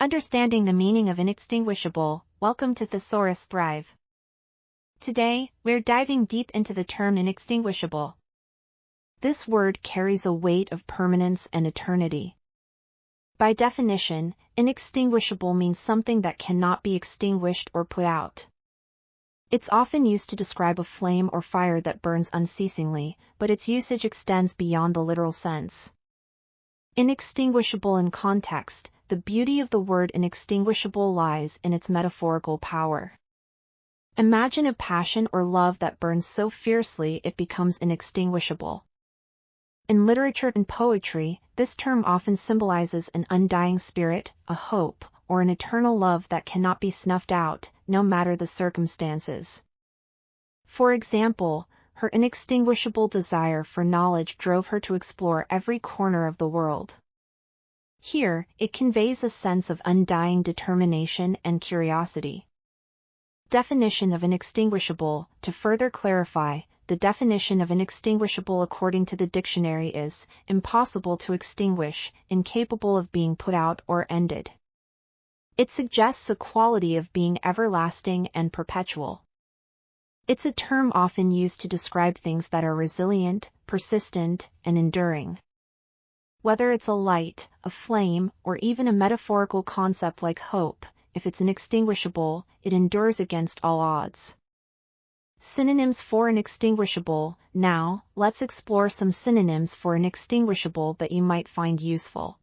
Understanding the meaning of inextinguishable. Welcome to Thesaurus Thrive. Today, we're diving deep into the term inextinguishable. This word carries a weight of permanence and eternity. By definition, inextinguishable means something that cannot be extinguished or put out. It's often used to describe a flame or fire that burns unceasingly, but its usage extends beyond the literal sense. Inextinguishable in context. The beauty of the word inextinguishable lies in its metaphorical power. Imagine a passion or love that burns so fiercely it becomes inextinguishable. In literature and poetry, this term often symbolizes an undying spirit, a hope, or an eternal love that cannot be snuffed out, no matter the circumstances. For example, her inextinguishable desire for knowledge drove her to explore every corner of the world. Here, it conveys a sense of undying determination and curiosity. Definition of inextinguishable. To further clarify, the definition of inextinguishable according to the dictionary is impossible to extinguish, incapable of being put out or ended. It suggests a quality of being everlasting and perpetual. It's a term often used to describe things that are resilient, persistent, and enduring. Whether it's a light, a flame, or even a metaphorical concept like hope, if it's inextinguishable, it endures against all odds. Synonyms for inextinguishable. Now, let's explore some synonyms for inextinguishable that you might find useful.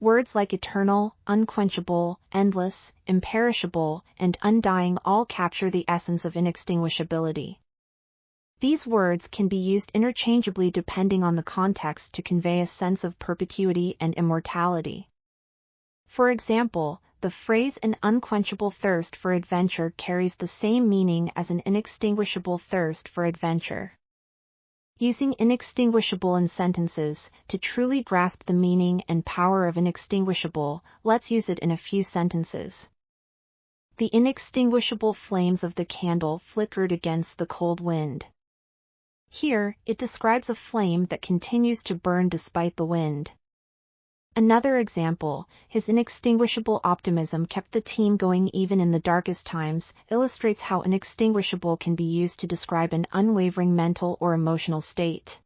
Words like eternal, unquenchable, endless, imperishable, and undying all capture the essence of inextinguishability. These words can be used interchangeably depending on the context to convey a sense of perpetuity and immortality. For example, the phrase an unquenchable thirst for adventure carries the same meaning as an inextinguishable thirst for adventure. Using inextinguishable in sentences. To truly grasp the meaning and power of inextinguishable, let's use it in a few sentences. The inextinguishable flames of the candle flickered against the cold wind. Here, it describes a flame that continues to burn despite the wind. Another example, his inextinguishable optimism kept the team going even in the darkest times, illustrates how inextinguishable can be used to describe an unwavering mental or emotional state.